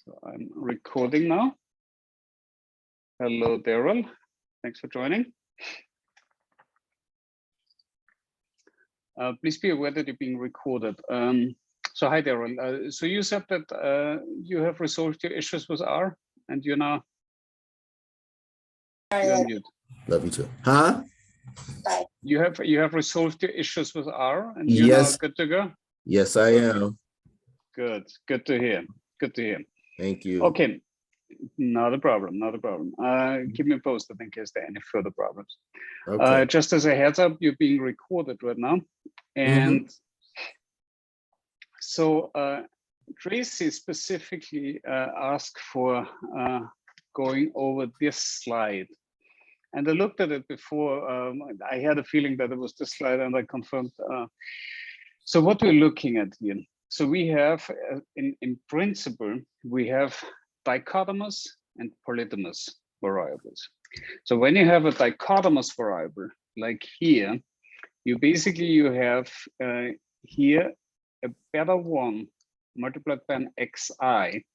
So I'm recording now. Hello, Daryl. Thanks for joining. Please be aware that you're being recorded. So hi, Daryl. So you said that you have resolved your issues with R, and you're now you're on mute. Love you too. Huh? You have resolved your issues with R, and you're now good to go. Yes, I am. Good. Good to hear. Good to hear. Thank you. Okay. Not a problem. Not a problem. Keep me posted in case there are any further problems. Okay. Just as a heads up, you're being recorded right now, and so Tracy specifically asked for going over this slide, and I looked at it before. I had a feeling that it was this slide, and I confirmed. So what we're looking at here. So we have, in principle, we have dichotomous and polygamous variables. So when you have a dichotomous variable, like here, you have here a beta 1 multiplied by an xi,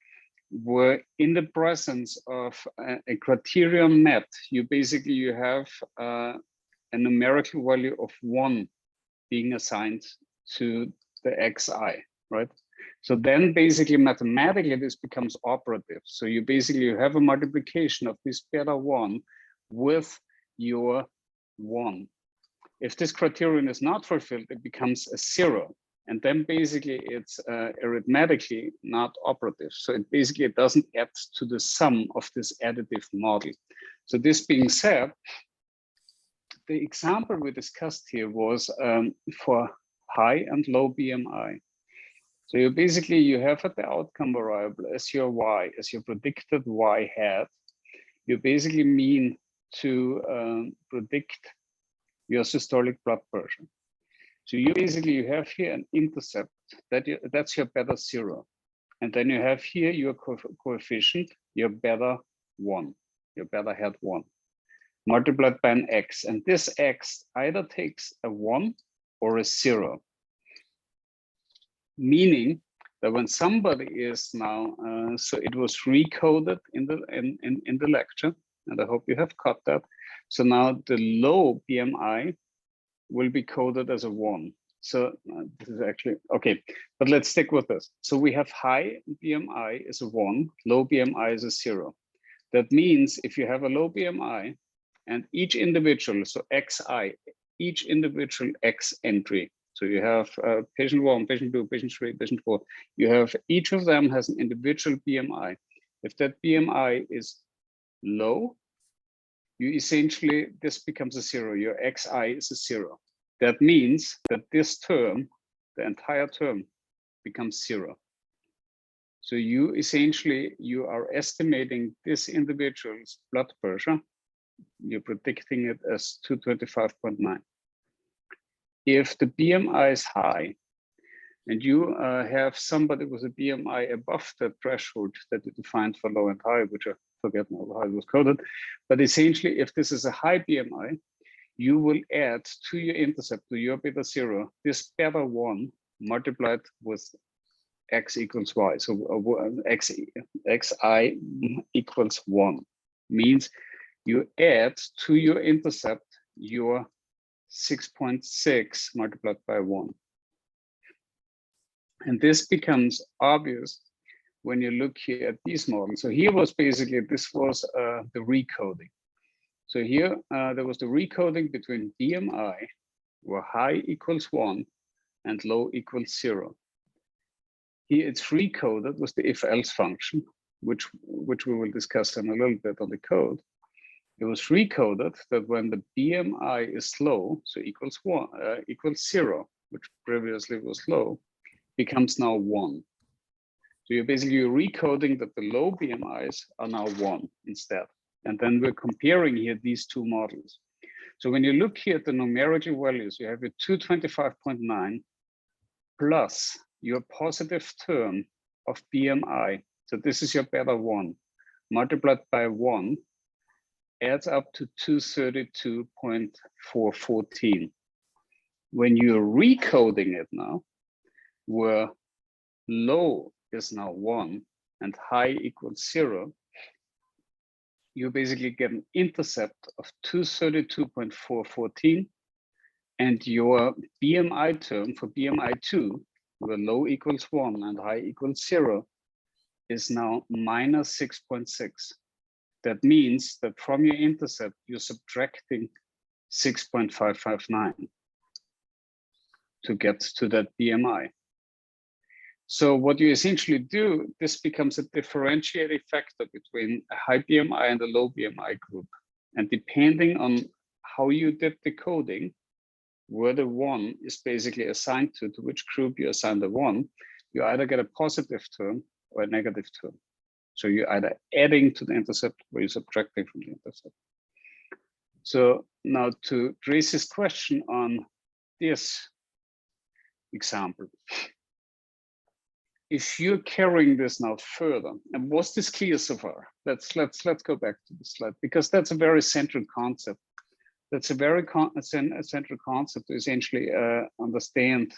where in the presence of a criterion met, you have a numerical value of 1 being assigned to the xi, right? So then basically mathematically this becomes operative. So you have a multiplication of this beta 1 with your 1. If this criterion is not fulfilled, it becomes a 0. And then basically it's arithmetically not operative. So it doesn't add to the sum of this additive model. So this being said, the example we discussed here was for high and low BMI. So you have at the outcome variable as your y, as your predicted y hat. You basically mean to predict your systolic blood pressure. So you have here an intercept that's your beta 0, and then you have here your coefficient, your beta 1, your beta hat 1, multiplied by an x, and this x either takes a 1 or a 0. Meaning that when somebody is now, so it was recoded in the lecture, and I hope you have caught that. So now the low BMI will be coded as a 1. So this is actually okay, but let's stick with this. So we have high BMI is a 1, low BMI is a 0. That means if you have a low BMI and each individual, so xi, each individual x entry. So you have patient 1, patient 2, patient 3, patient 4. You have each of them has an individual BMI. If that BMI is low, you essentially, this becomes a 0. Your xi is a 0. That means that this term, the entire term, becomes 0. So you are estimating this individual's blood pressure. You're predicting it as 225.9. If the BMI is high and you have somebody with a BMI above the threshold that you defined for low and high, which I forget now how it was coded, but essentially if this is a high BMI, you will add to your intercept, to your beta 0, this beta 1 multiplied with x equals y. So xi equals 1 means you add to your intercept your 6.6 multiplied by 1. And this becomes obvious when you look here at these models. So here was basically, this was the recoding. So here there was the recoding between BMI, where high equals 1 and low equals 0. Here it's recoded with the if-else function, which we will discuss in a little bit on the code. It was recoded that when the BMI is low, so equals 0, which previously was low, becomes now 1. So you're basically recoding that the low BMIs are now 1 instead. And then we're comparing here these two models. So when you look here at the numerical values, you have a 225.9 plus your positive term of BMI. So this is your beta 1 multiplied by 1 adds up to 232.414. When you're recoding it now, where low is now 1 and high equals 0, you basically get an intercept of 232.414, and your BMI term for BMI2, where low equals 1 and high equals 0, is now minus 6.6. That means that from your intercept, you're subtracting 6.559 to get to that BMI. So what you essentially do, this becomes a differentiating factor between a high BMI and a low BMI group. And depending on how you did the coding, where the 1 is basically assigned to which group you assign the 1, you either get a positive term or a negative term. So you're either adding to the intercept or you're subtracting from the intercept. So now to Tracy's question on this example, if you're carrying this now further, and was this clear so far? Let's go back to the slide, because that's a very central concept. That's a very central concept to essentially understand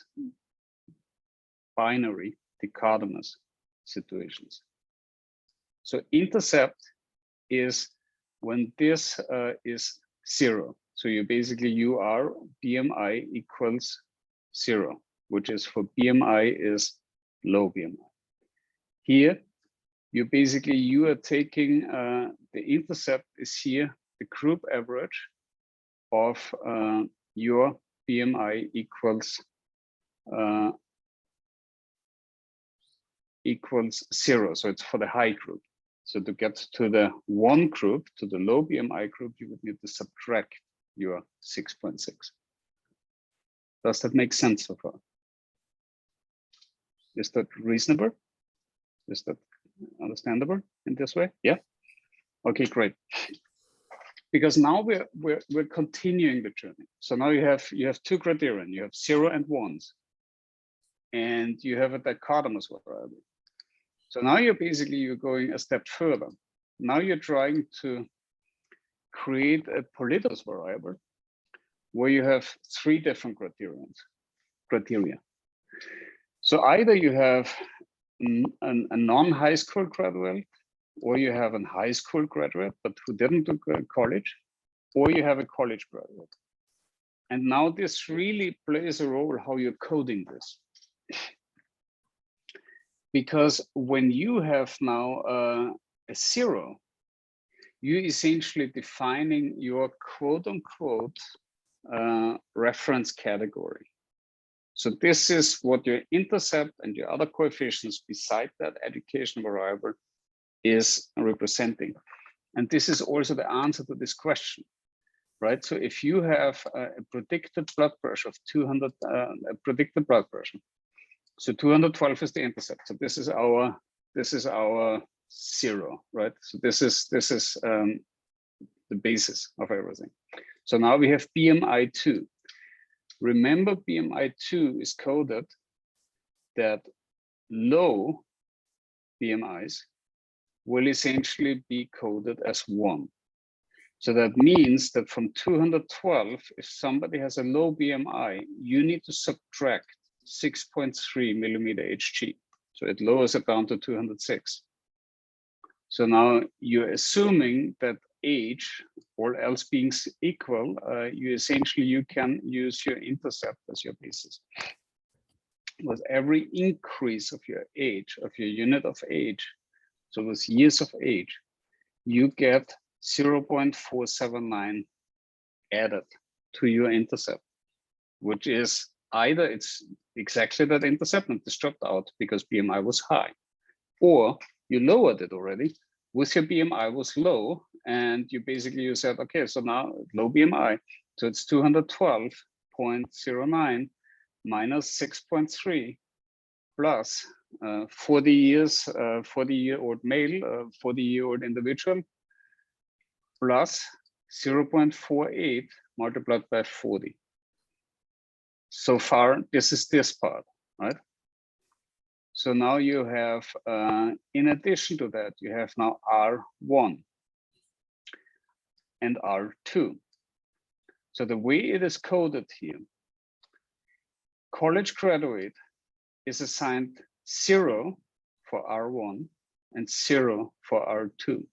binary dichotomous situations. So intercept is when this is 0. So you are BMI equals 0, which is for BMI is low BMI. Here, you are taking the intercept is here, the group average of your BMI equals 0. So it's for the high group. So to get to the 1 group, to the low BMI group, you would need to subtract your 6.6. Does that make sense so far? Is that reasonable? Is that understandable in this way? Yeah. Okay, great. Because now we're continuing the journey. So now you have 2 criterion. You have 0 and 1s, and you have a dichotomous variable. So now you're going a step further. Now you're trying to create a polygamous variable where you have 3 different criteria. So either you have a non-high school graduate, or you have a high school graduate, but who didn't do college, or you have a college graduate. And now this really plays a role how you're coding this. Because when you have now a 0, you essentially defining your quote unquote reference category. So this is what your intercept and your other coefficients beside that education variable is representing. And this is also the answer to this question, right? So if you have a predicted blood pressure of 200, predicted blood pressure, so 212 is the intercept. So this is our 0, right? So this is the basis of everything. So now we have BMI2. Remember, BMI2 is coded that low BMIs will essentially be coded as 1. So that means that from 212, if somebody has a low BMI, you need to subtract 6.3 millimeter Hg. So it lowers it down to 206. So now you're assuming that age, all else being equal, you can use your intercept as your basis. With every increase of your age, of your unit of age, so with years of age, you get 0.479 added to your intercept, which is either it's exactly that intercept and it's dropped out because BMI was high, or you lowered it already with your BMI was low, and you said, okay, so now low BMI, so it's 212.09 minus 6.3 plus 40 years, 40-year-old male, 40-year-old individual, plus 0.48 multiplied by 40. So far, this is this part, right? So now you have, in addition to that, you have now R1 and R2. So the way it is coded here, college graduate is assigned 0 for R1 and 0 for R2.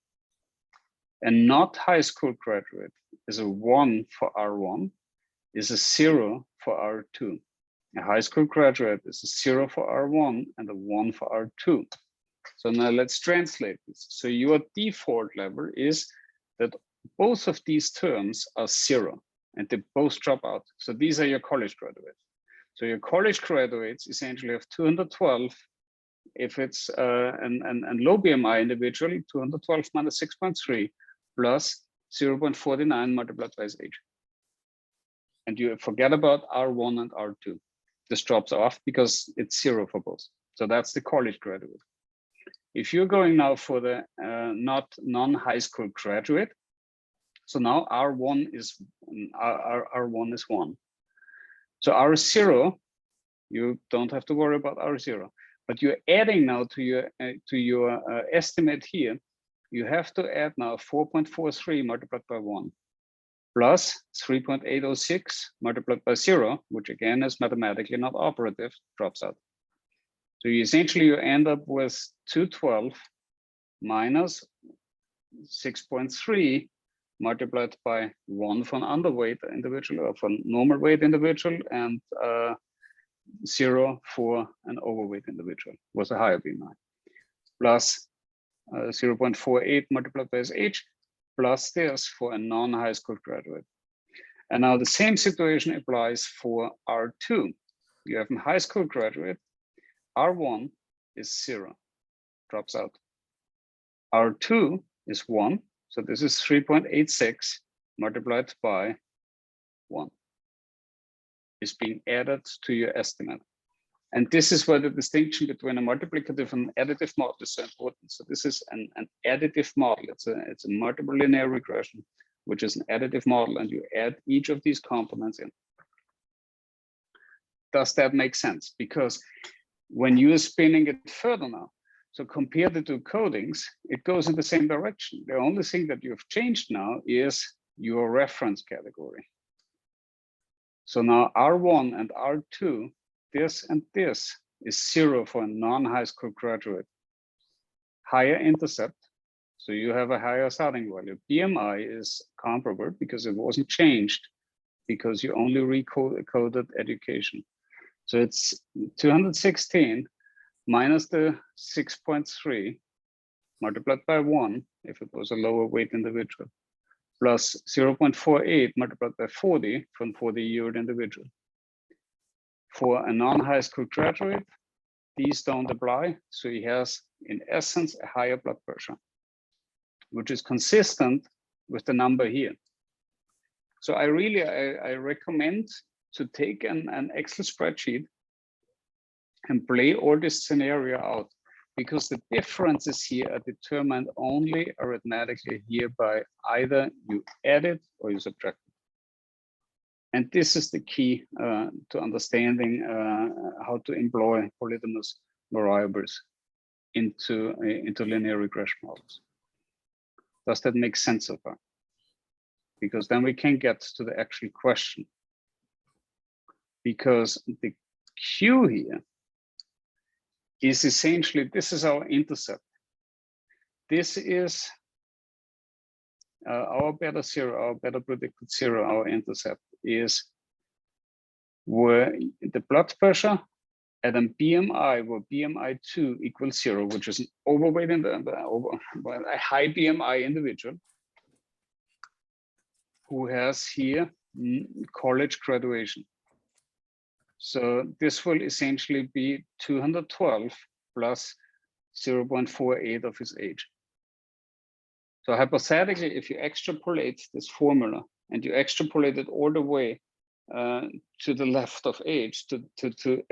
A not high school graduate is a 1 for R1, is a 0 for R2. A high school graduate is a 0 for R1 and a 1 for R2. So now let's translate this. So your default level is that both of these terms are 0 and they both drop out. So these are your college graduates. So your college graduates essentially have 212 if it's an low BMI individual, 212 minus 6.3 plus 0.49 multiplied by his age. And you forget about R1 and R2. This drops off because it's 0 for both. So that's the college graduate. If you're going now for the non-high school graduate, so now R1 is 1. So R0, you don't have to worry about R0, but you're adding now to your estimate here. You have to add now 4.43 multiplied by 1 plus 3.806 multiplied by 0, which again is mathematically not operative, drops out. So you end up with 212 minus 6.3 multiplied by 1 for an underweight individual or for normal weight individual, and 0 for an overweight individual was a higher BMI, plus 0.48 multiplied by his age, plus this for a non-high school graduate. And now the same situation applies for R2. You have a high school graduate, R1 is 0, drops out. R2 is 1, so this is 3.86 multiplied by 1 is being added to your estimate. And this is where the distinction between a multiplicative and additive model is so important. So this is an additive model. It's a multiple linear regression, which is an additive model, and you add each of these components in. Does that make sense? Because when you're spinning it further now, so compare the two codings, it goes in the same direction. The only thing that you've changed now is your reference category. So now R1 and R2, this and this is 0 for a non-high school graduate. Higher intercept, so you have a higher starting value. BMI is comparable because it wasn't changed because you only recoded education. So it's 216 minus the 6.3 multiplied by 1 if it was a lower weight individual, plus 0.48 multiplied by 40 from 40-year-old individual. For a non-high school graduate, these don't apply. So he has, in essence, a higher blood pressure, which is consistent with the number here. So I recommend to take an Excel spreadsheet and play all this scenario out, because the differences here are determined only arithmetically here by either you add it or you subtract it. And this is the key to understanding how to employ polygamous variables into linear regression models. Does that make sense so far? Because then we can get to the actual question. Because the Q here is essentially, this is our intercept. This is our beta 0, our beta predicted 0, our intercept is where the blood pressure at a BMI where BMI2 equals 0, which is an overweight and a high BMI individual who has here college graduation. So this will essentially be 212 plus 0.48 of his age. So hypothetically, if you extrapolate this formula and you extrapolate it all the way to the left of age,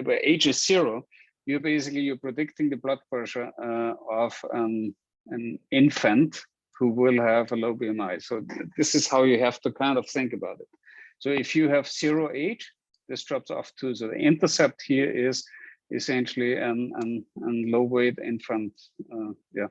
where age is 0, you're predicting the blood pressure of an infant who will have a low BMI. So this is how you have to kind of think about it. So if you have 0 age, this drops off too. So the intercept here is essentially an low weight infant. Yeah,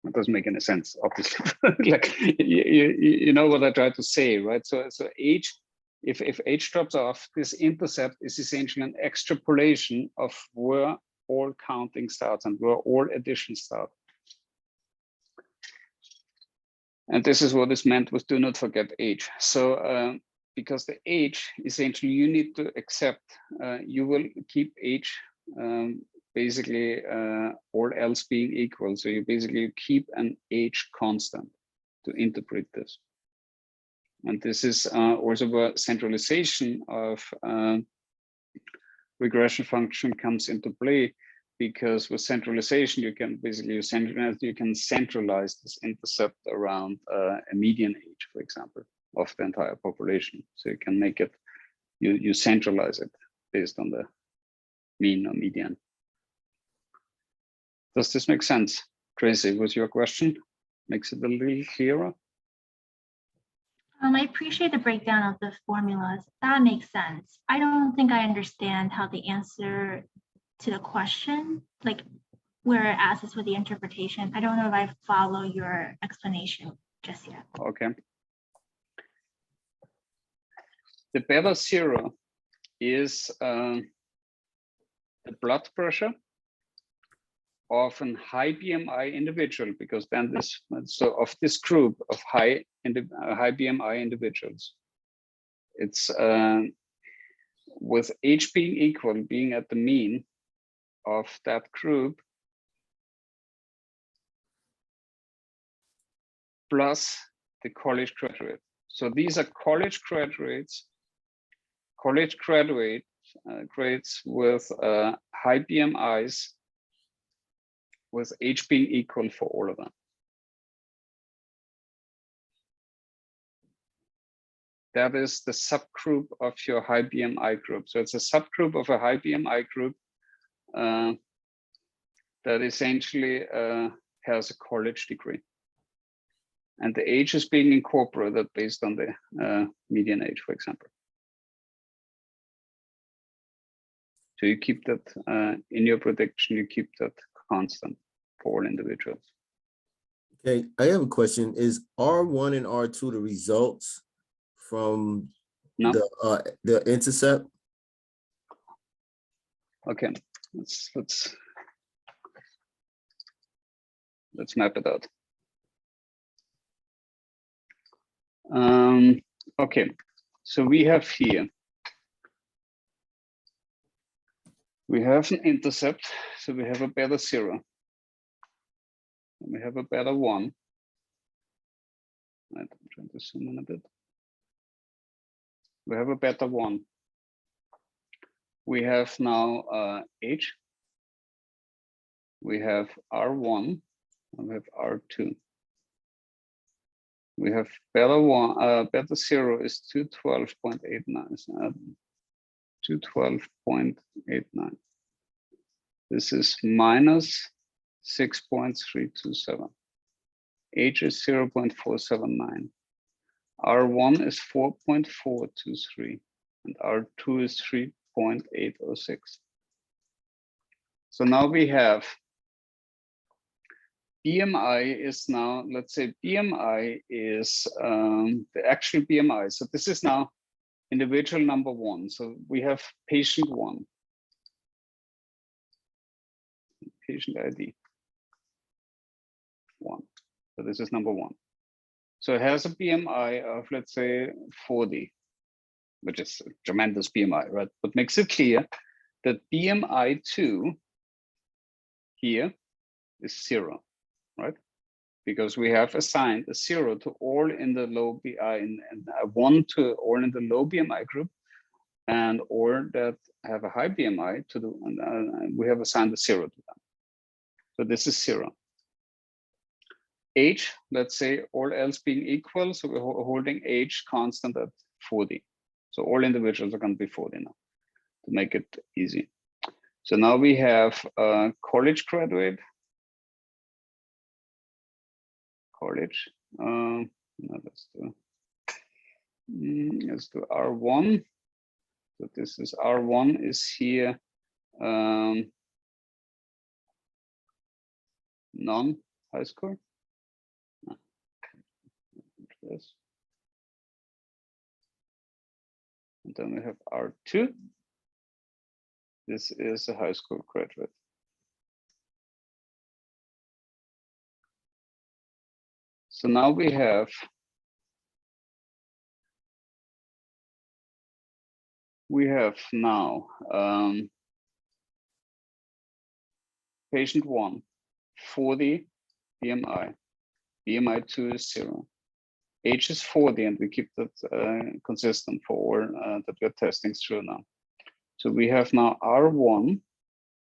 it doesn't make any sense, obviously. Like you know what I try to say, right? So age, if age drops off, this intercept is essentially an extrapolation of where all counting starts and where all additions start. And this is what is meant with do not forget age. So because the age, essentially you need to accept, you will keep age basically all else being equal. So you basically keep an age constant to interpret this. And this is also where centralization of regression function comes into play, because with centralization, you can basically you can centralize this intercept around a median age, for example, of the entire population. So you can make it, you centralize it based on the mean or median. Does this make sense? Tracy, was your question? Makes it a little clearer? I appreciate the breakdown of the formulas. That makes sense. I don't think I understand how the answer to the question, like where it asks for the interpretation. I don't know if I follow your explanation just yet. Okay. The beta zero is the blood pressure of a high BMI individual, because then this, so of this group of high BMI individuals, it's with age being equal, being at the mean of that group, plus the college graduate. So these are college graduates, grades with high BMIs, with age being equal for all of them. That is the subgroup of your high BMI group. So it's a subgroup of a high BMI group that essentially has a college degree. And the age is being incorporated based on the median age, for example. So you keep that in your prediction, you keep that constant for all individuals. Okay, I have a question. Is R1 and R2 the results from the intercept? Okay, let's map it out. Okay, so we have here, we have an intercept, so we have a beta 0, and we have a beta 1. I'm trying to zoom in a bit. We have a beta 1. We have now H. We have R1, and we have R2. We have beta 1, beta 0 is 212.89. 212.89. This is minus 6.327. H is 0.479. R1 is 4.423, and R2 is 3.806. So now we have BMI is now, let's say BMI is the actual BMI. So this is now individual number 1. So we have patient 1, patient ID 1. So this is number 1. So it has a BMI of, let's say, 40, which is a tremendous BMI, right? But makes it clear that BMI 2 here is 0, right? Because we have assigned a 0 to all in the low BMI, and a 1 to all in the low BMI group, and all that have a high BMI to the, we have assigned a 0 to them. So this is 0. Age, let's say all else being equal, so we're holding age constant at 40. So all individuals are going to be 40 now, to make it easy. So now we have a college graduate. College. No, let's do R1. So this is R1 is here non-high school. Yes. And then we have R2. This is a high school graduate. So now we have now patient 1, 40 BMI, BMI 2 is 0, age is 40, and we keep that consistent for all that we're testing through now. So we have now R1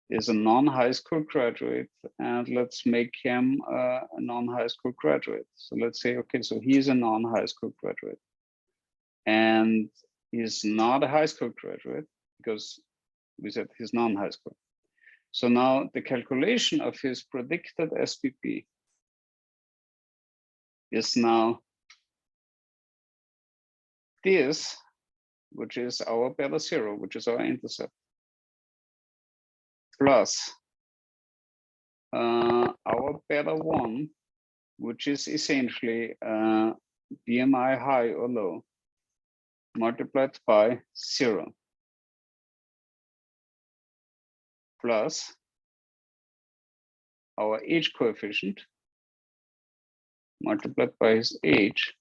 is a non-high school graduate, and let's make him a non-high school graduate. So let's say, okay, so he's a non-high school graduate, and he's not a high school graduate because we said he's non-high school. So now the calculation of his predicted SPP is now this, which is our beta 0, which is our intercept, plus our beta 1, which is essentially BMI high or low, multiplied by 0, plus our age coefficient multiplied by his age,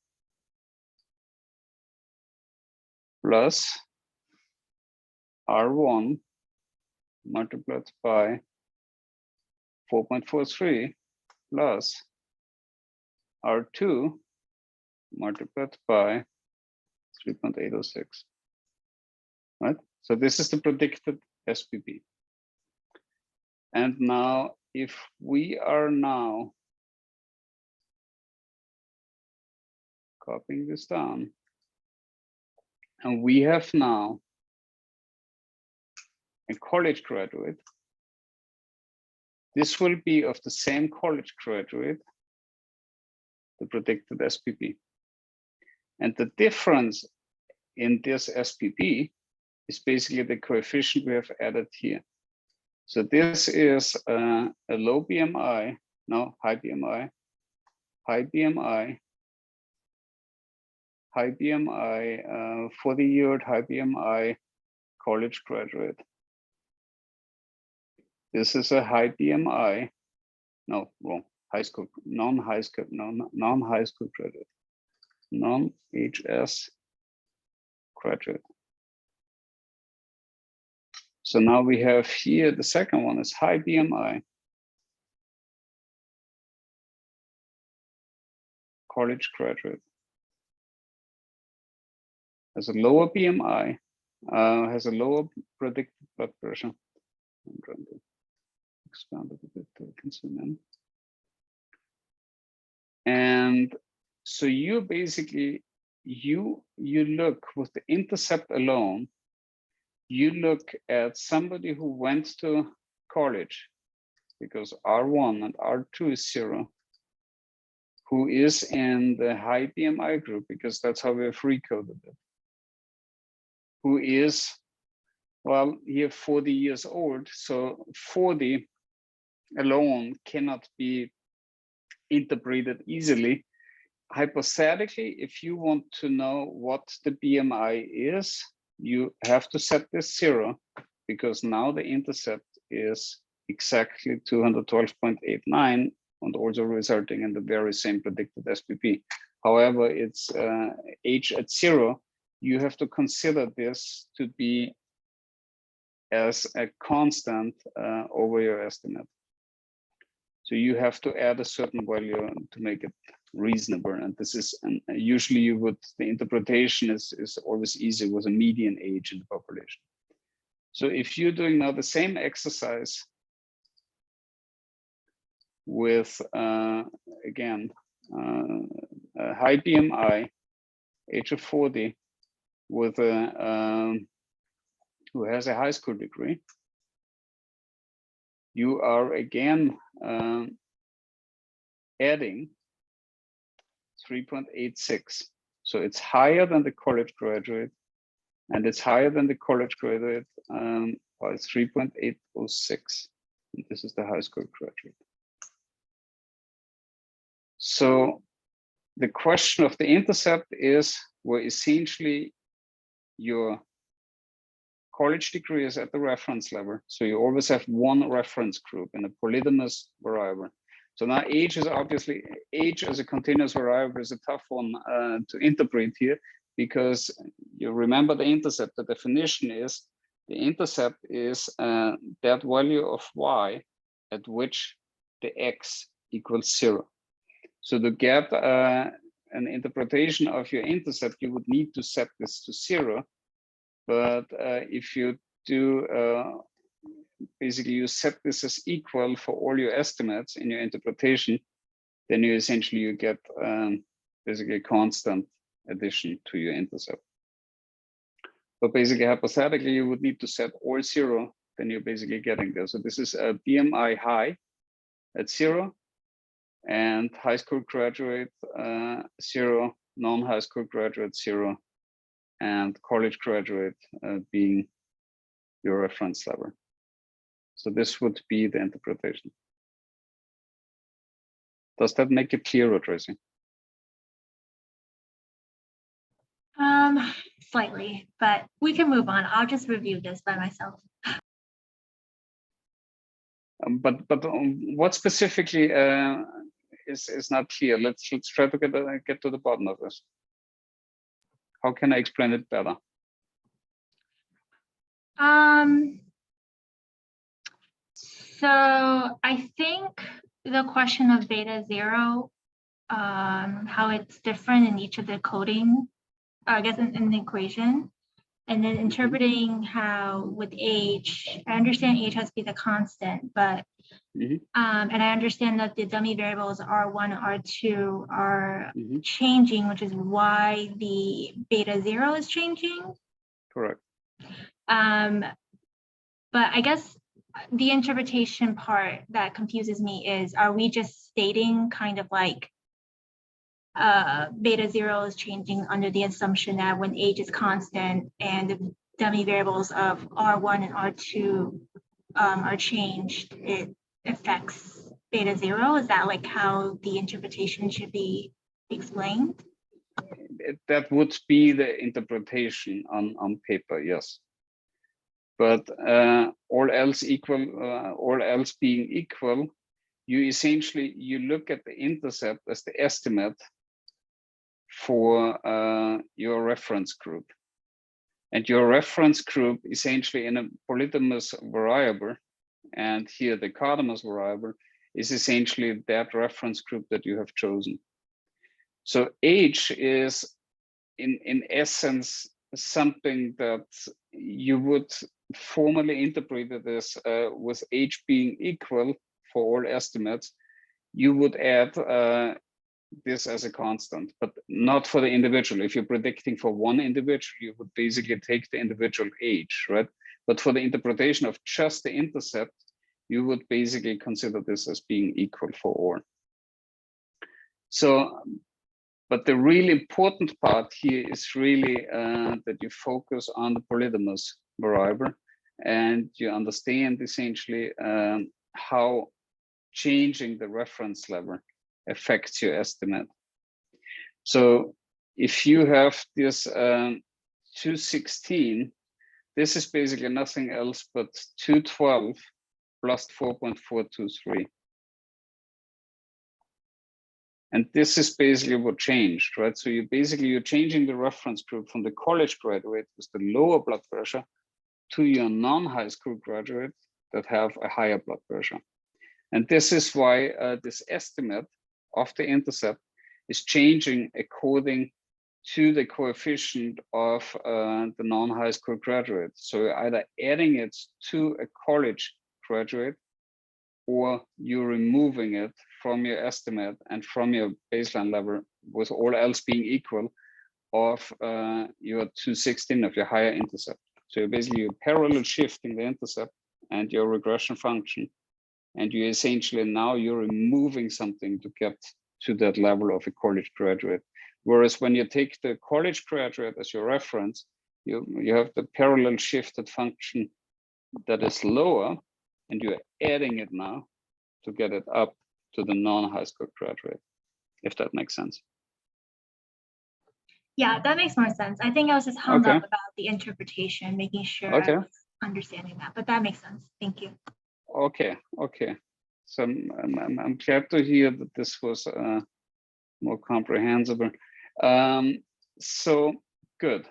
plus R1 multiplied by 4.43 plus R2 multiplied by 3.806, right? So this is the predicted SPP. And now if we are now copying this down, and we have now a college graduate, this will be of the same college graduate, the predicted SPP. And the difference in this SPP is basically the coefficient we have added here. So this is a low BMI, no, high BMI, high BMI, high BMI, 40-year-old high BMI college graduate. This is a high BMI, no, wrong, high school, non-high school, non-high school graduate, non-HS graduate. So now we have here, the second one is high BMI, college graduate, has a lower BMI, has a lower predicted blood pressure. I'm trying to expand it a bit so I can zoom in. And so you basically, you look with the intercept alone, you look at somebody who went to college because R1 and R2 is 0, who is in the high BMI group because that's how we have recoded it, who is, well, here 40 years old, so 40 alone cannot be interpreted easily. Hypothetically, if you want to know what the BMI is, you have to set this 0 because now the intercept is exactly 212.89 and also resulting in the very same predicted SPP. However, it's age at 0. You have to consider this to be as a constant over your estimate. So you have to add a certain value to make it reasonable. And this is, and usually you would, the interpretation is always easy with a median age in the population. So if you're doing now the same exercise with, again, a high BMI, age of 40, with a, who has a high school degree, you are again adding 3.86. So it's higher than the college graduate, and it's higher than the college graduate by 3.806. This is the high school graduate. So the question of the intercept is where essentially your college degree is at the reference level. So you always have one reference group in a polygamous variable. So now age is obviously, age as a continuous variable is a tough one to interpret here, because you remember the intercept. The definition is the intercept is that value of y at which the x equals 0. So to get an interpretation of your intercept, you would need to set this to 0. But if you do, basically you set this as equal for all your estimates in your interpretation, then you essentially you get basically a constant addition to your intercept. But basically hypothetically, you would need to set all 0, then you're basically getting there. So this is a BMI high at 0, and high school graduate 0, non-high school graduate 0, and college graduate being your reference level. So this would be the interpretation. Does that make it clearer, Tracy? Slightly, but we can move on. I'll just review this by myself. But what specifically is not clear? Let's try to get to the bottom of this. How can I explain it better? So I think the question of beta 0, how it's different in each of the coding, I guess in the equation, and then interpreting how with age, I understand age has to be the constant, but and I understand that the dummy variables R1 and R2 are changing, which is why the beta 0 is changing. Correct. But I guess the interpretation part that confuses me is, are we just stating kind of like beta 0 is changing under the assumption that when age is constant and the dummy variables of R1 and R2 are changed, it affects beta 0? Is that like how the interpretation should be explained? That would be the interpretation on paper, yes. But all else being equal, you essentially, you look at the intercept as the estimate for your reference group. And your reference group essentially in a polygamous variable, and here the dichotomous variable, is essentially that reference group that you have chosen. So age is in essence something that you would formally interpret it as with age being equal for all estimates, you would add this as a constant, but not for the individual. If you're predicting for one individual, you would basically take the individual age, right? But for the interpretation of just the intercept, you would basically consider this as being equal for all. So, but the really important part here is really that you focus on the polygamous variable and you understand essentially how changing the reference level affects your estimate. So if you have this 216, this is basically nothing else but 212 plus 4.423. And this is basically what changed, right? So you're changing the reference group from the college graduate with the lower blood pressure to your non-high school graduate that have a higher blood pressure. And this is why this estimate of the intercept is changing according to the coefficient of the non-high school graduate. So you're either adding it to a college graduate or you're removing it from your estimate and from your baseline level, with all else being equal, of your 216 of your higher intercept. So you're basically parallel shifting the intercept and your regression function, and you essentially now you're removing something to get to that level of a college graduate. Whereas when you take the college graduate as your reference, you have the parallel shifted function that is lower, and you're adding it now to get it up to the non-high school graduate, if that makes sense. Yeah, that makes more sense. I think I was just hung up about the interpretation, making sure I was understanding that, but that makes sense. Thank you. Okay. So I'm glad to hear that this was more comprehensible. So good.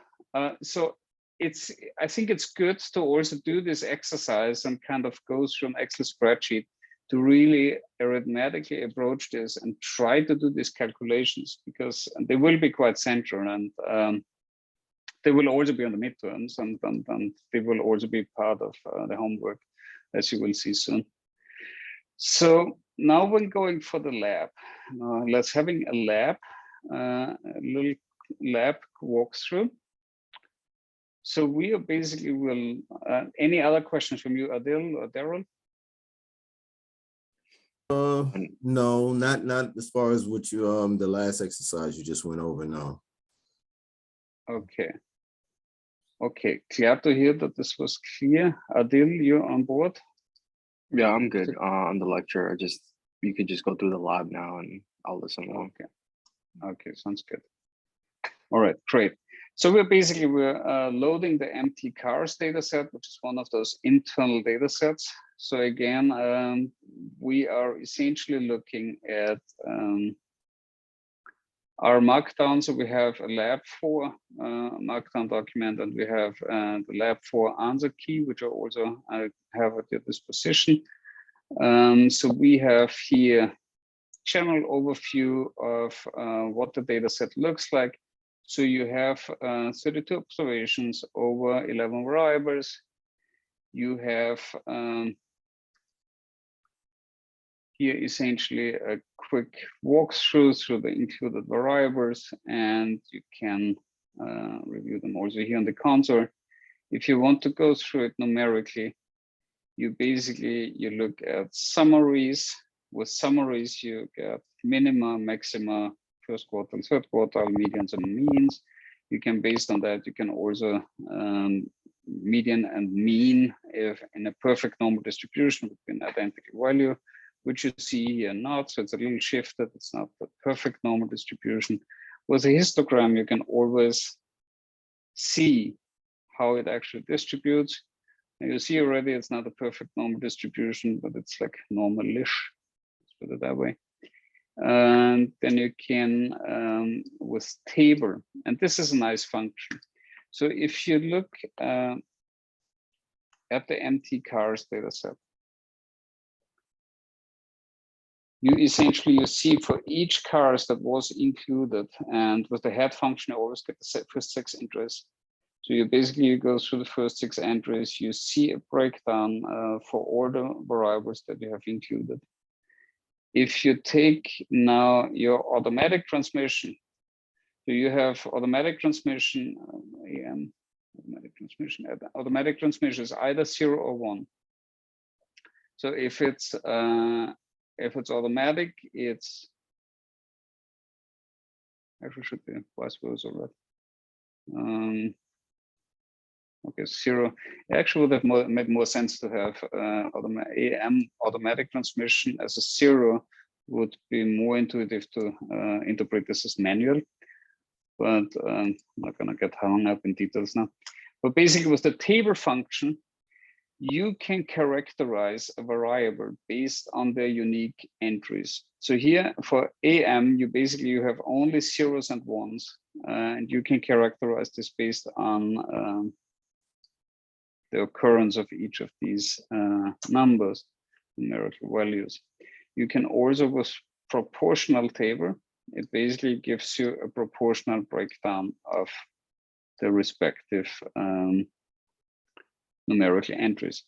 So I think it's good to also do this exercise and kind of go through an Excel spreadsheet to really arithmetically approach this and try to do these calculations, because they will be quite central, and they will also be on the midterms, and they will also be part of the homework, as you will see soon. So now we're going for the lab. Let's having a lab, a little lab walkthrough. So we are basically will, any other questions from you, Adil or Daryl? No, not as far as what you the last exercise you just went over. No. Okay. Okay, glad to hear that this was clear. Adil, you're on board? Yeah, I'm good on the lecture. You could just go through the lab now and I'll listen along. Okay. Okay, sounds good. All right, great. So we're loading the empty cars data set, which is one of those internal data sets. So again, we are essentially looking at our markdown. So we have a lab 4 markdown document, and we have the lab 4 answer key, which I also have at your disposition. So we have here general overview of what the data set looks like. So you have 32 observations over 11 variables. You have here essentially a quick walkthrough through the included variables, and you can review them also here on the console. If you want to go through it numerically, you look at summaries. With summaries, you get minima, maxima, first quartile, third quartile, medians, and means. You can, based on that, you can also median and mean if in a perfect normal distribution with an identical value, which you see here not. So it's a little shifted. It's not the perfect normal distribution. With a histogram, you can always see how it actually distributes. And you see already it's not a perfect normal distribution, but it's like normal-ish. Let's put it that way. And then you can, with table, and this is a nice function. So if you look at the empty cars data set, you see for each cars that was included, and with the head function, I always get the first 6 entries. So you go through the first 6 entries, you see a breakdown for all the variables that you have included. If you take now your automatic transmission, so you have automatic transmission, automatic transmission is either 0 or 1. So if it's automatic, it's actually should be vice versa, right? Okay, 0. It actually would have made more sense to have automatic transmission as a 0. Would be more intuitive to interpret this as manual, but I'm not gonna get hung up in details now. But basically with the table function, you can characterize a variable based on their unique entries. So here for AM, you have only 0s and 1s, and you can characterize this based on the occurrence of each of these numbers, numerical values. You can also, with proportional table, it basically gives you a proportional breakdown of the respective numerical entries.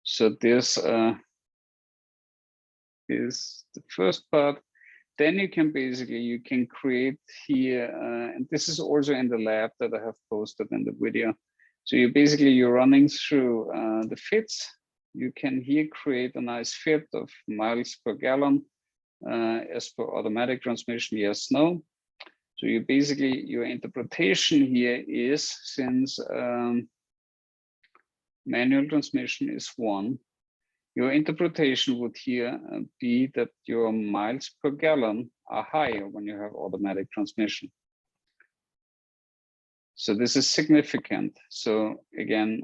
So this is the first part. Then you can create here, and this is also in the lab that I have posted in the video. So you're running through the fits. You can here create a nice fit of miles per gallon as per automatic transmission, yes, no. So your interpretation here is, since manual transmission is 1, your interpretation would here be that your miles per gallon are higher when you have automatic transmission. So this is significant. So again,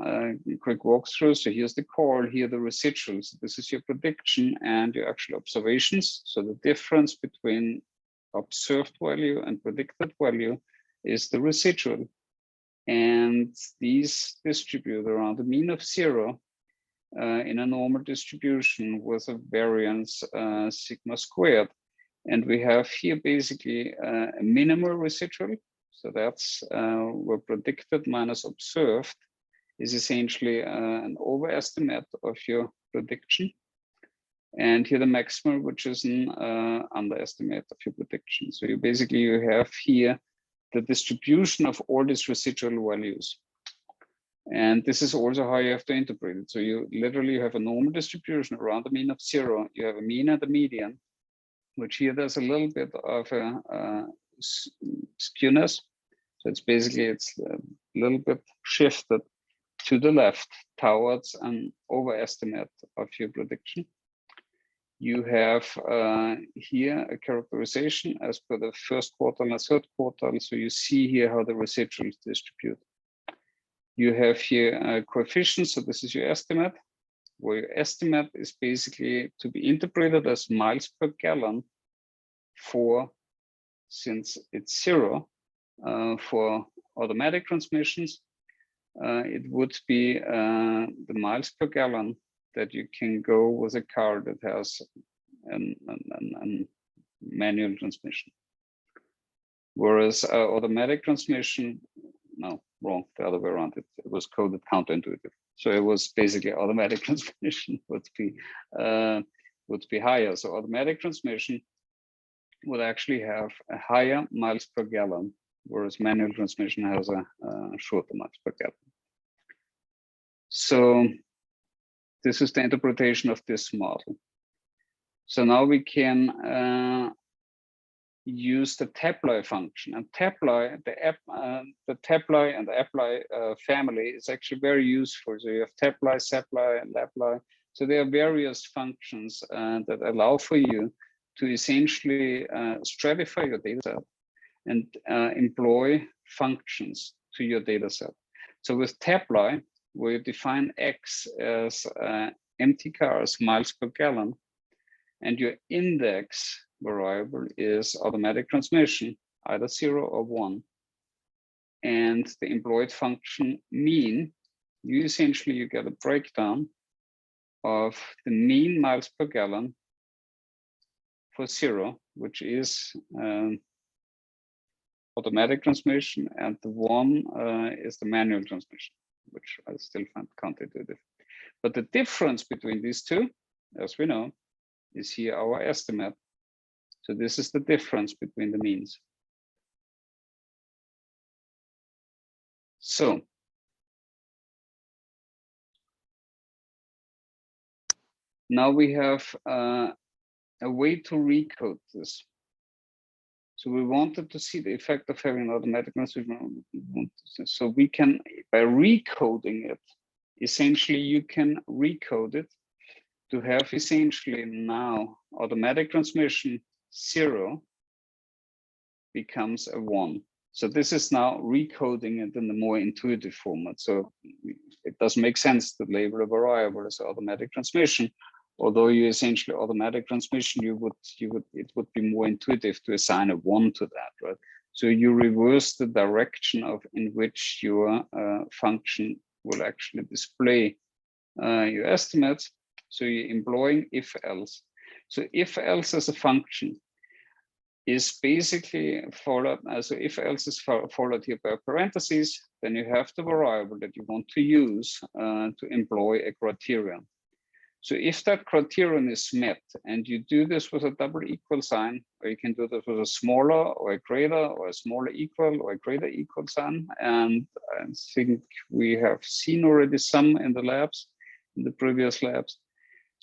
quick walkthrough. So here's the call, here the residuals. This is your prediction and your actual observations. So the difference between observed value and predicted value is the residual. And these distribute around a mean of 0 in a normal distribution with a variance sigma squared. And we have here basically a minimal residual. So that's where predicted minus observed is essentially an overestimate of your prediction. And here the maximal, which is an underestimate of your prediction. So you have here the distribution of all these residual values. And this is also how you have to interpret it. So you literally have a normal distribution around the mean of 0. You have a mean and a median, which here there's a little bit of a skewness. So it's a little bit shifted to the left towards an overestimate of your prediction. You have here a characterization as per the first quartile and third quartile. So you see here how the residuals distribute. You have here coefficients. So this is your estimate, where your estimate is basically to be interpreted as miles per gallon since it's 0 for automatic transmissions. It would be the miles per gallon that you can go with a car that has a manual transmission. Whereas automatic transmission, no, wrong, the other way around. It was coded counterintuitive. So it was basically automatic transmission would be higher. So automatic transmission would actually have a higher miles per gallon, whereas manual transmission has a shorter miles per gallon. So this is the interpretation of this model. So now we can use the Tapley function, and Tapley, the Tapley and the Apply family is actually very useful. So you have Tapley, Sapley, and Lapley. So there are various functions that allow for you to essentially stratify your data set and employ functions to your data set. So with Tapley, we define X as empty cars, miles per gallon, and your index variable is automatic transmission, either 0 or 1. And the employed function mean, you get a breakdown of the mean miles per gallon for 0, which is automatic transmission, and the 1 is the manual transmission, which I still find counterintuitive. But the difference between these two, as we know, is here our estimate. So this is the difference between the means. So now we have a way to recode this. So we wanted to see the effect of having an automatic transmission. So we can, by recoding it, essentially you can recode it to have essentially now automatic transmission 0 becomes a 1. So this is now recoding it in the more intuitive format. So it doesn't make sense to label a variable as automatic transmission, although you essentially automatic transmission, it would be more intuitive to assign a 1 to that, right? So you reverse the direction in which your function will actually display your estimates. So you're employing if else. So if else as a function is basically followed, so if else is followed here by parentheses, then you have the variable that you want to use to employ a criterion. So if that criterion is met, and you do this with a double equal sign, or you can do this with a smaller or a greater or a smaller equal or a greater equal sign, and I think we have seen already some in the labs, in the previous labs.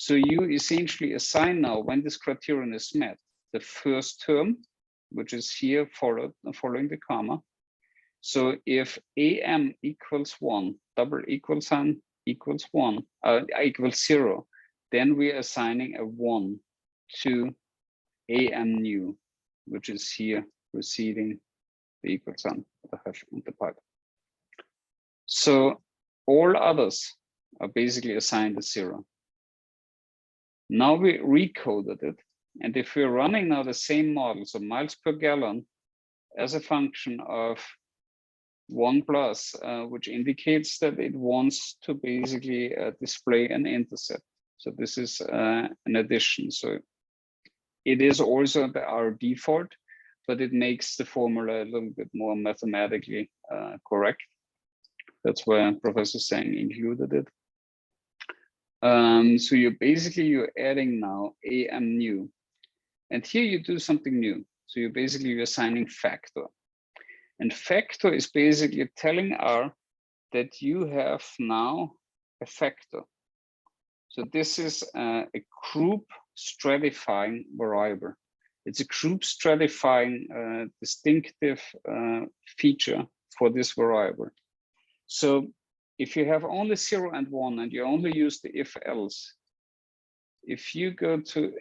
So you essentially assign now, when this criterion is met, the first term, which is here following the comma. So if AM equals 1, double equal sign equals 1, equals 0, then we are assigning a 1 to AM new, which is here preceding the equal sign that I have on the pipe. So all others are basically assigned a 0. Now we recoded it. And if we're running now the same model, so miles per gallon as a function of 1 plus, which indicates that it wants to basically display an intercept. So this is an addition. So it is also our default, but it makes the formula a little bit more mathematically correct. That's why Professor Sang included it. So you're adding now AM new. And here you do something new. So you're assigning factor. And factor is basically telling R that you have now a factor. So this is a group stratifying variable. It's a group stratifying distinctive feature for this variable. So if you have only 0 and 1 and you only use the if else, if you go to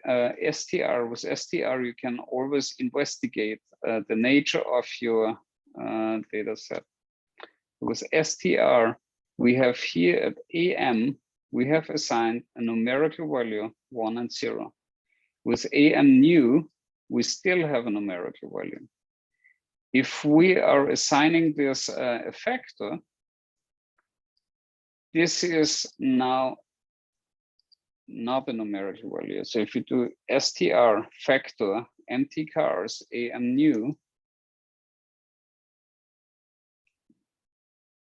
str, with str, you can always investigate the nature of your data set. With str, we have here at am, we have assigned a numerical value 1 and 0. With am new, we still have a numerical value. If we are assigning this a factor, this is now not a numerical value. So if you do str factor empty cars am new,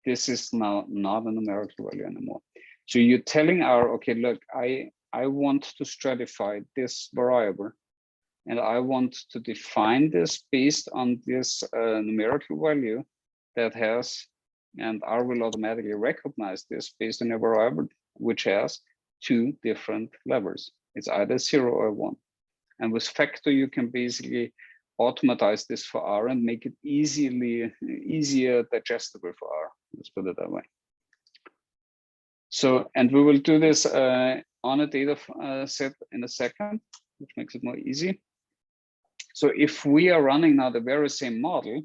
this is now not a numerical value anymore. So you're telling R, okay, look, I want to stratify this variable, and I want to define this based on this numerical value that has, and R will automatically recognize this based on a variable which has 2 different levels. It's either 0 or 1. And with factor, you can basically automatize this for R and make it easier digestible for R. Let's put it that way. So, and we will do this on a data set in a second, which makes it more easy. So if we are running now the very same model,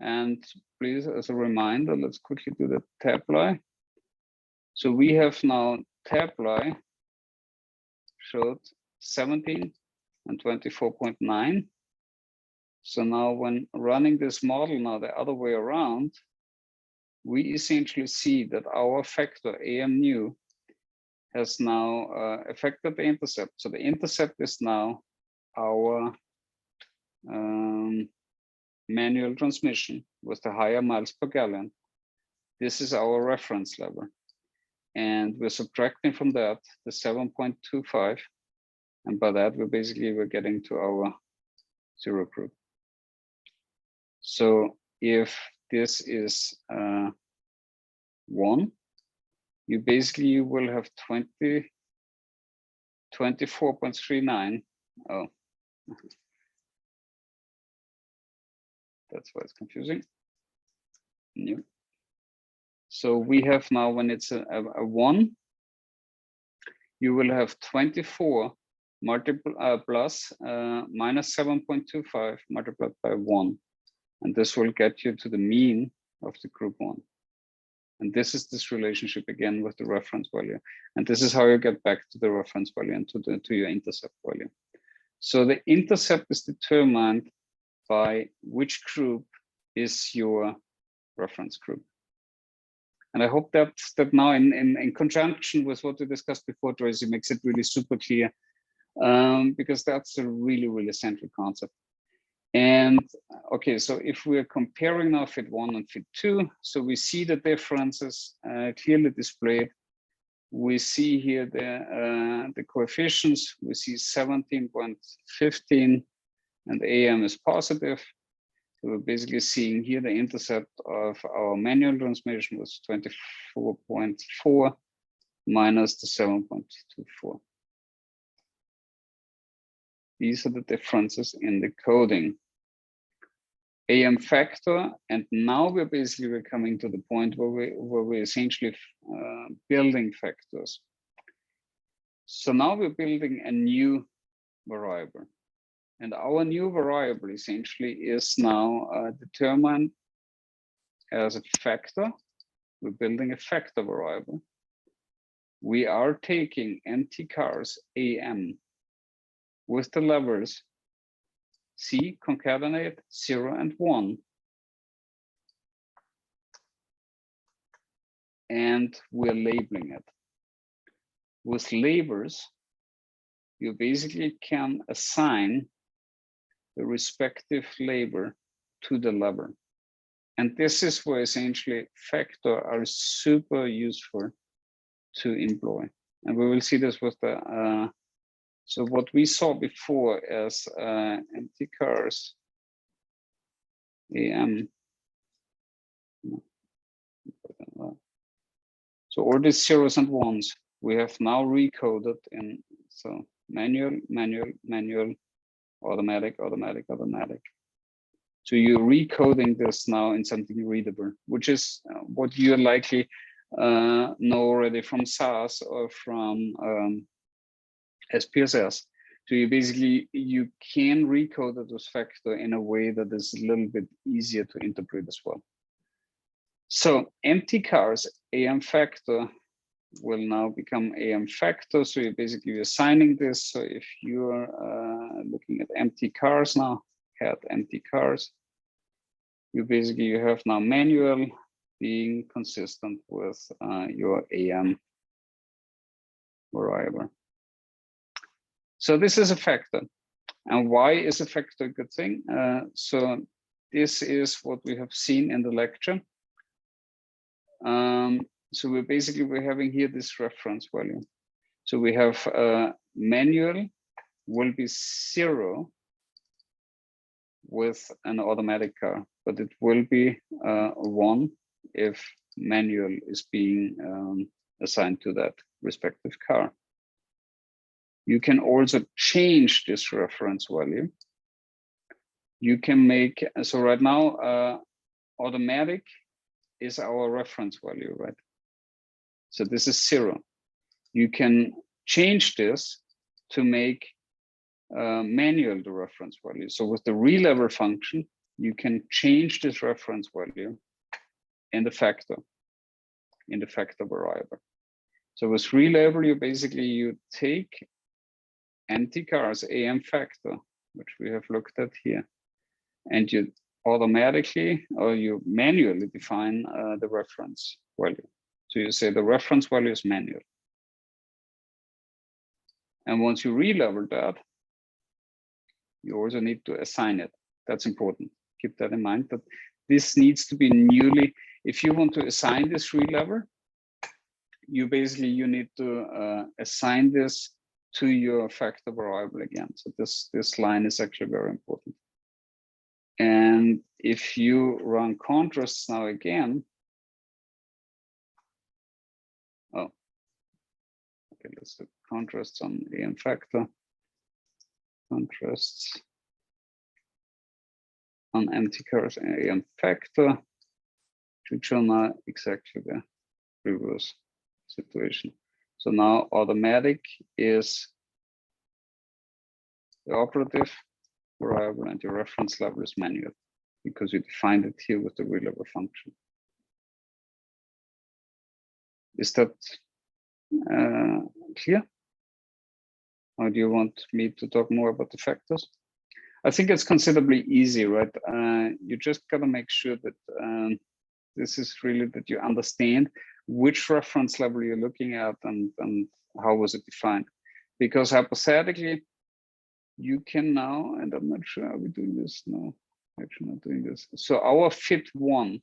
and please, as a reminder, let's quickly do the tabli. So we have now tabli showed 17 and 24.9. So now when running this model now the other way around, we essentially see that our factor am new has now affected the intercept. So the intercept is now our manual transmission with the higher miles per gallon. This is our reference level. And we're subtracting from that the 7.25. And by that, we're getting to our 0 group. So if this is 1, you basically will have 24.39. Oh, that's why it's confusing. New. So we have now, when it's a 1, you will have 24 plus minus 7.25 multiplied by 1. And this will get you to the mean of the group 1. And this is this relationship again with the reference value. And this is how you get back to the reference value and to your intercept value. So the intercept is determined by which group is your reference group. And I hope that now in conjunction with what we discussed before, Tracy, makes it really super clear, because that's a really, really central concept. And okay, so if we're comparing now fit 1 and fit 2, so we see the differences clearly displayed. We see here the coefficients. We see 17.15 and AM is positive. So we're basically seeing here the intercept of our manual transmission was 24.4 minus the 7.24. These are the differences in the coding. AM factor, and now we're coming to the point where we're essentially building factors. So now we're building a new variable, and our new variable essentially is now determined as a factor we're building a factor variable. We are taking empty cars AM with the levers C, concatenate, 0 and 1. And we're labeling it. With labels, you basically can assign the respective label to the lever. And this is where essentially factors are super useful to employ. And we will see this with the, so what we saw before as empty cars, AM. So all these zeros and ones, we have now recoded in, so manual, manual, manual, automatic, automatic, automatic. So you're recoding this now in something readable, which is what you likely know already from SAS or from SPSS. So you basically, you can recode it as factor in a way that is a little bit easier to interpret as well. So empty cars, AM factor will now become AM factor. So you're basically assigning this. So if you're looking at empty cars now, had empty cars, you have now manual being consistent with your AM variable. So this is a factor. And why is a factor a good thing? So this is what we have seen in the lecture. So we're having here this reference value. So we have manual will be 0 with an automatic car, but it will be 1 if manual is being assigned to that respective car. You can also change this reference value. You can make, so right now, automatic is our reference value, right? So this is 0. You can change this to make manual the reference value. So with the relevel function, you can change this reference value in the factor variable. So with relevel, you take empty cars AM factor, which we have looked at here, and you automatically or you manually define the reference value. So you say the reference value is manual. And once you relevel that, you also need to assign it. That's important. Keep that in mind, that this needs to be newly, if you want to assign this relevel, you need to assign this to your factor variable again. So this line is actually very important. And if you run contrasts now again, oh, okay, let's do contrasts on AM factor, contrasts on empty cars and AM factor, to show now exactly the reverse situation. So now automatic is the operative variable and your reference level is manual because you defined it here with the relevel function. Is that clear? Or do you want me to talk more about the factors? I think it's considerably easy, right? You just gotta make sure that this is really that you understand which reference level you're looking at and how was it defined. Because hypothetically, you can now, and I'm not sure, are we doing this? No, actually not doing this. So our fit one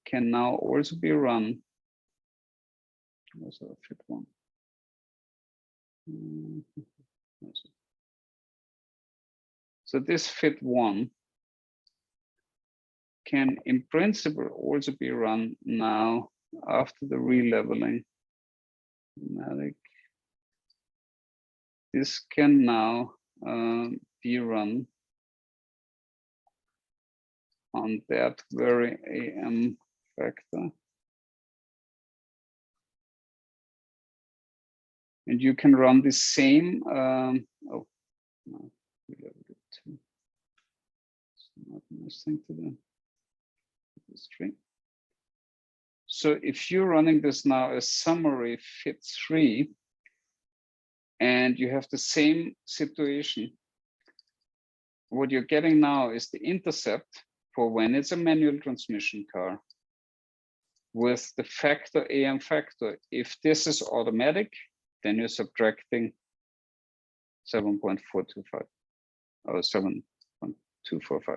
can now also be run. Also fit one. So this fit one can in principle also be run now after the releveling. This can now be run on that very AM factor. And you can run the same, oh, no, we leveled it too. It's not a nice thing to do. this tree. So if you're running this now as summary fit3, and you have the same situation, what you're getting now is the intercept for when it's a manual transmission car with the factor AM factor. If this is automatic, then you're subtracting 7.425 or 7.245.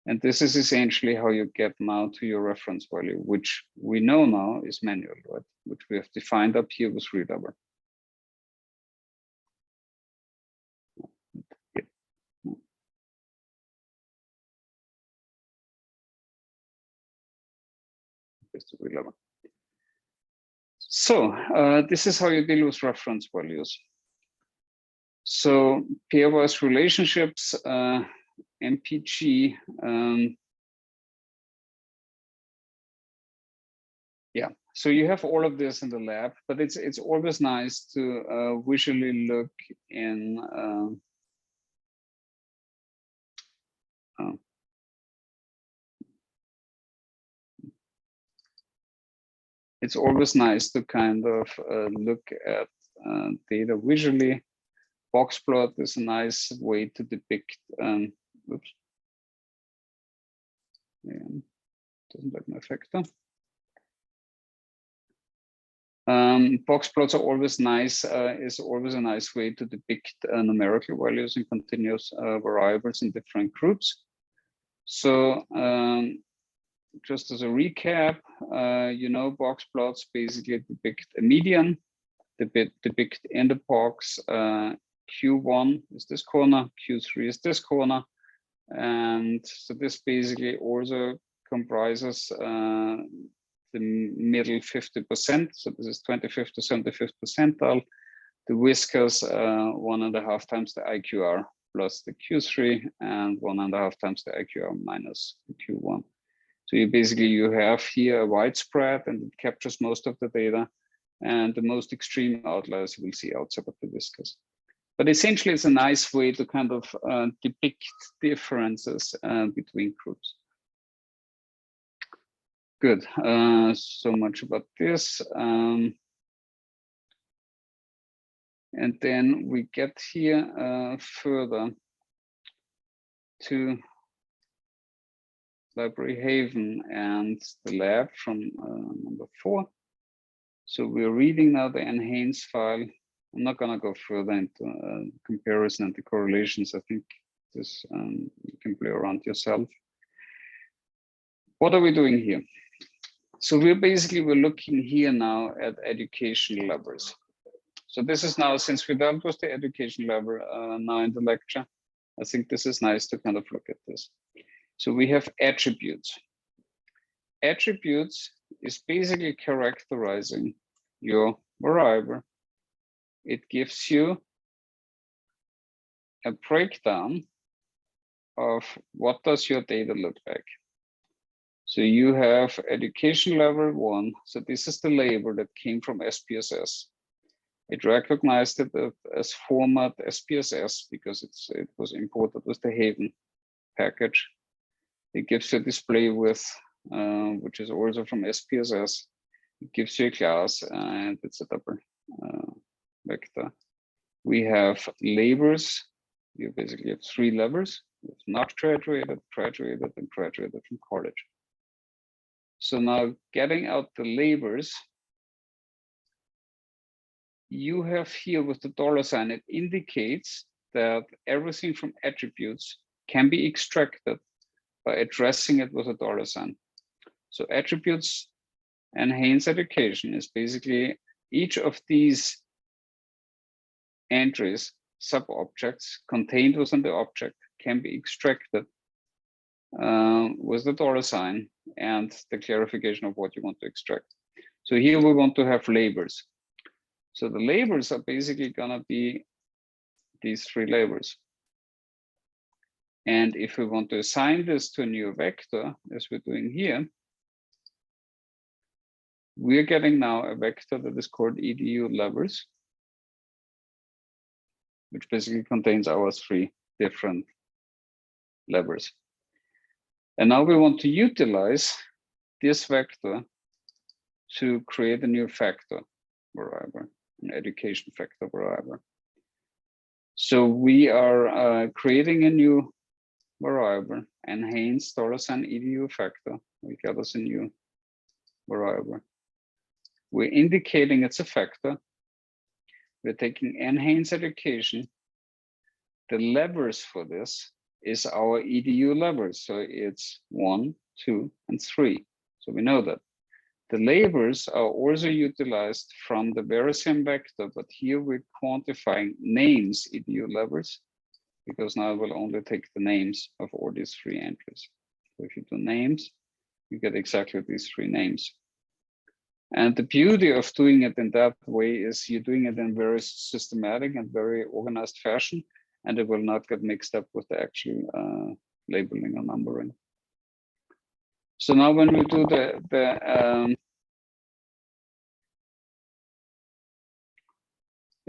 And this is essentially how you get now to your reference value, which we know now is manual, right? Which we have defined up here with redouble. So this is how you deal with reference values. So pairwise relationships, MPG, yeah. So you have all of this in the lab, but it's always nice to visually look in. It's always nice to kind of look at data visually. Box plot is a nice way to depict. Oops. Yeah, doesn't like my factor. Box plots are always nice. Is always a nice way to depict numerical values and continuous variables in different groups. So just as a recap, you know, box plots basically depict a median, depict in the box Q1 is this corner, Q3 is this corner, and so this basically also comprises the middle 50%. So this is 25th to 75th percentile. The whiskers 1.5 times the IQR plus the Q3 and 1.5 times the IQR minus the Q1. So you have here a widespread and it captures most of the data, and the most extreme outliers you will see outside of the whiskers. But essentially, it's a nice way to kind of depict differences between groups. Good. So much about this. And then we get here further to Library Haven and the lab from number 4. So we're reading now the enhance file. I'm not going to go further into comparison and the correlations. I think this you can play around yourself. What are we doing here? So we're looking here now at education levels. So this is now, since we dealt with the education level now in the lecture, I think this is nice to kind of look at this. So we have attributes. Attributes is basically characterizing your variable. It gives you a breakdown of what does your data look like. So you have education level 1. So this is the label that came from SPSS. It recognized it as format SPSS because it was imported with the Haven package. It gives you a display with, which is also from SPSS. It gives you a class and it's a double vector. We have labels. You basically have 3 levels. It's not graduated, graduated, and graduated from college. So now getting out the labels, you have here with the $, it indicates that everything from attributes can be extracted by addressing it with a $. So attributes enhance education is basically each of these entries, sub-objects contained within the object can be extracted with the $, and the clarification of what you want to extract. So here we want to have labels. So the labels are basically gonna be these 3 labels. And if we want to assign this to a new vector, as we're doing here, we're getting now a vector that is called edu levels, which basically contains our 3 different levels. And now we want to utilize this vector to create a new factor variable, an education factor variable. So we are creating a new variable, enhance $edu factor. We get us a new variable. We're indicating it's a factor. We're taking enhance education. The levers for this is our edu levers. So it's 1, 2, and 3. So we know that. The labels are also utilized from the very same vector, but here we're quantifying names edu levels, because now I will only take the names of all these 3 entries. So if you do names, you get exactly these 3 names. And the beauty of doing it in that way is you're doing it in very systematic and very organized fashion, and it will not get mixed up with the actual labeling or numbering. So now when we do the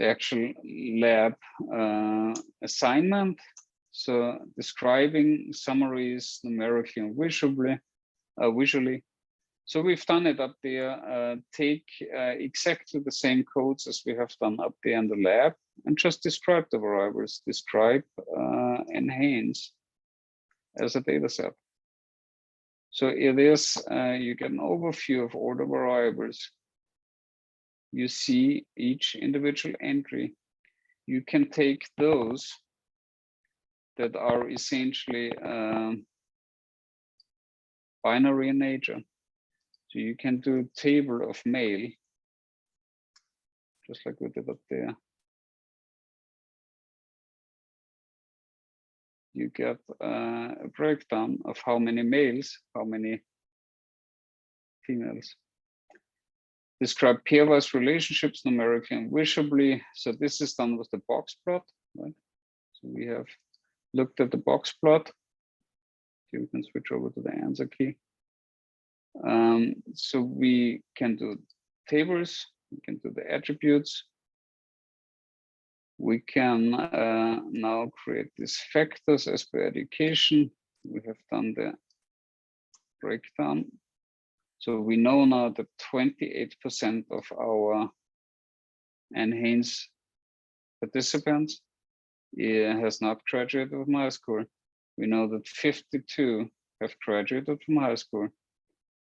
actual lab assignment, so describing summaries numerically and visually. So we've done it up there, take exactly the same codes as we have done up there in the lab and just describe the variables, describe enhance as a data set. So it is, you get an overview of all the variables. You see each individual entry. You can take those that are essentially binary in nature. So you can do a table of male, just like we did up there. You get a breakdown of how many males, how many females. Describe pairwise relationships numerically and visually. So this is done with the box plot, right? So we have looked at the box plot. Here we can switch over to the answer key. So we can do tables, we can do the attributes. We can now create these factors as per education. We have done the breakdown. So we know now that 28% of our enhanced participants has not graduated from high school. We know that 52 have graduated from high school.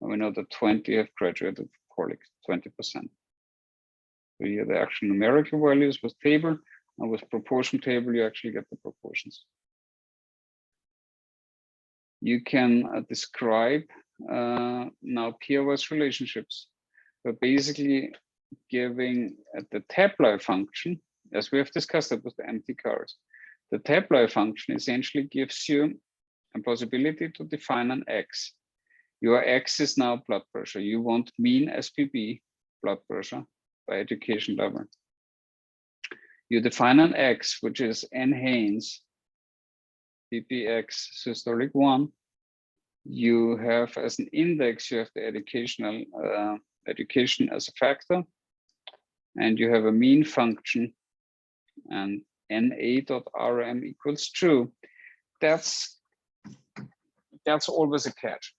And we know that 20 have graduated from college, 20%. So here the actual numerical values with table, and with proportion table, you actually get the proportions. You can describe now pairwise relationships. We're basically giving the tabular function, as we have discussed it with the empty cars. The tabular function essentially gives you a possibility to define an X. Your X is now blood pressure. You want mean SPB, blood pressure, by education level. You define an X, which is enhance PPX systolic 1. You have as an index, you have the educational education as a factor, and you have a mean function, and NA.RM equals true. That's always a catch.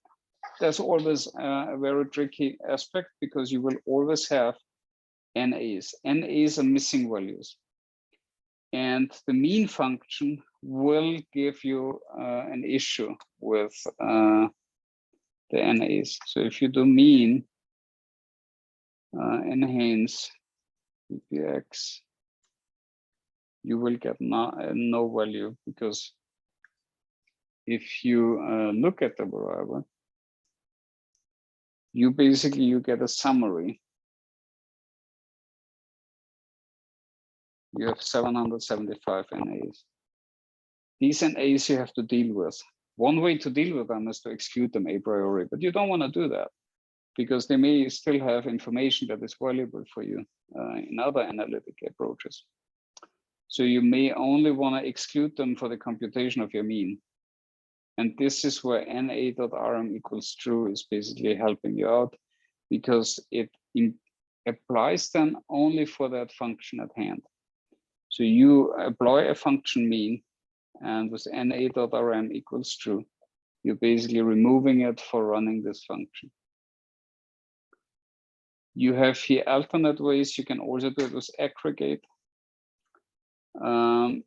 That's always a very tricky aspect, because you will always have NAs. NAs are missing values. And the mean function will give you an issue with the NAs. So if you do mean enhance PPX, you will get no value, because if you look at the variable, you get a summary. You have 775 NAs. These NAs you have to deal with. One way to deal with them is to exclude them a priori, but you don't want to do that, because they may still have information that is valuable for you in other analytic approaches. So you may only want to exclude them for the computation of your mean. And this is where NA.RM equals true is basically helping you out, because it applies then only for that function at hand. So you apply a function mean, and with NA.RM equals true, You're basically removing it for running this function. You have here alternate ways. You can also do it with aggregate.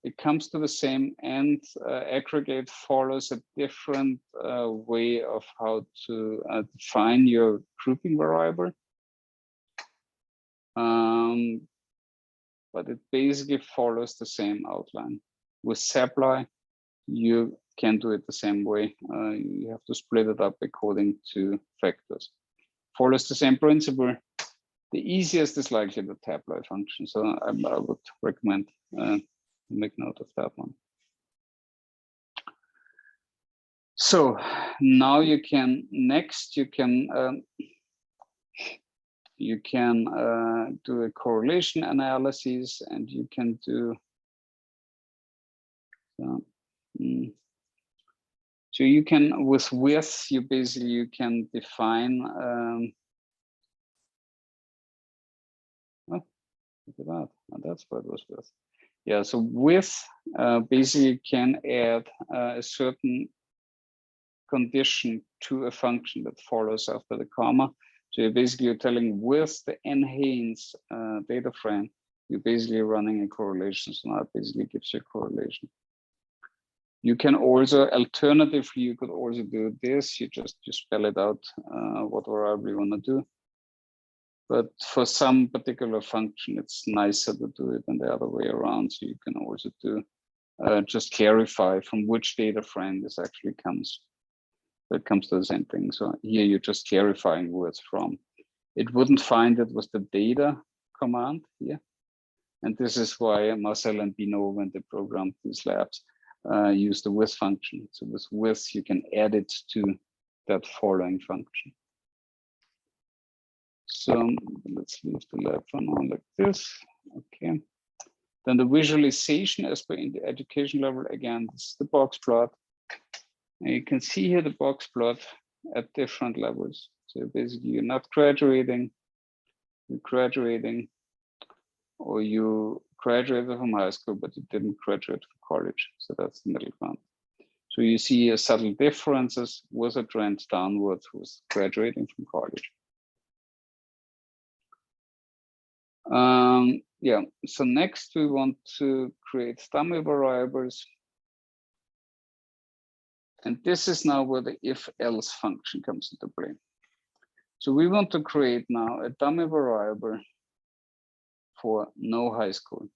It comes to the same end. Aggregate follows a different way of how to define your grouping variable. But it basically follows the same outline. With supply, you can do it the same way. You have to split it up according to factors. Follows the same principle. The easiest is likely the tabloid function. So I would recommend make note of that one. So now you can, next you can do a correlation analysis, and you can do so you can, with width, you basically, you can define oh, look at that. Oh, that's what it was with. Yeah, so width basically can add a certain condition to a function that follows after the comma. So you're telling with the enhance data frame, you're basically running a correlation. So now it basically gives you a correlation. You can also, alternatively, you could also do this. You spell it out what variable you want to do. But for some particular function, it's nicer to do it than the other way around. So you can also do just clarify from which data frame this actually comes. It comes to the same thing. So here you're just clarifying where it's from. It wouldn't find it with the data command here. And this is why Marcel and Bino, when they programmed these labs, use the with function. So with with, you can add it to that following function. So let's leave the lab for now like this. Okay. Then the visualization as per in the education level, again, this is the box plot. And you can see here the box plot at different levels. So basically you're not graduating, you're graduating, or you graduated from high school, but you didn't graduate from college. So that's the middle ground. So you see subtle differences with a trend downwards with graduating from college. Yeah, so next we want to create dummy variables. And this is now where the if-else function comes into play. So we want to create now a dummy variable for no high school.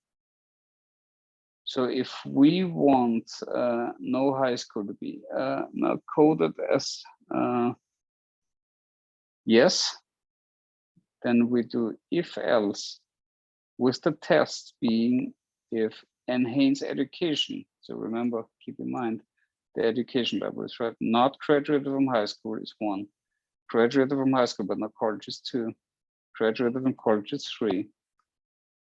So if we want no high school to be now coded as yes, then we do if-else with the test being if enhance education. So remember, keep in mind, the education level is right. Not graduated from high school is 1. Graduated from high school, but not college is 2. Graduated from college is 3.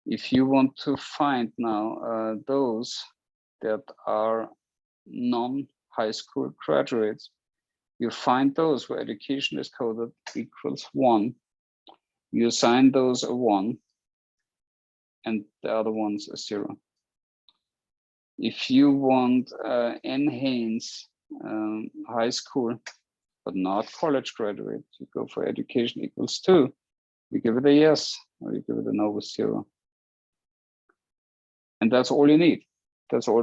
If you want to find now those that are non-high school graduates, you find those where education is coded equals 1. You assign those a 1, and the other ones a 0. If you want enhance high school, but not college graduate, you go for education equals 2. You give it a yes, or you give it a no with 0. And that's all you need. That's all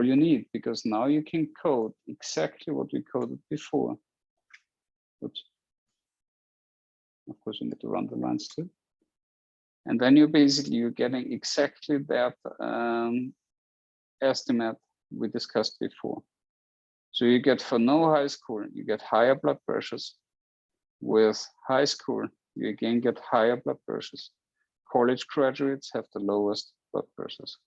you need, because now you can code exactly what we coded before. Oops. Of course, you need to run the lines too. And then you're getting exactly that estimate we discussed before. So you get for no high school, you get higher blood pressures. With high school, you again get higher blood pressures. College graduates have the lowest blood pressures.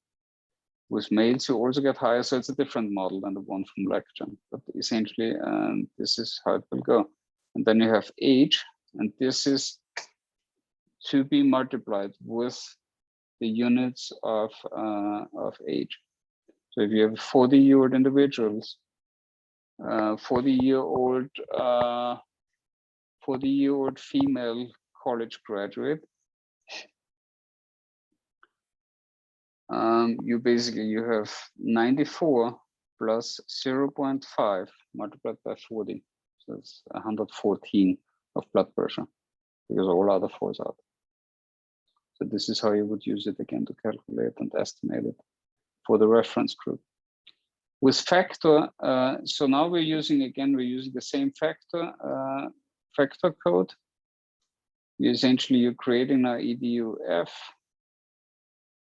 With males, you also get higher, so it's a different model than the one from lecture. But essentially, this is how it will go. And then you have age, and this is to be multiplied with the units of age. So if you have 40-year-old individuals, 40-year-old female college graduate, you have 94 plus 0.5 multiplied by 40. So it's 114 of blood pressure because all other falls out. So this is how you would use it again to calculate and estimate it for the reference group. With factor, so now we're using the same factor code. You're creating our EDUF.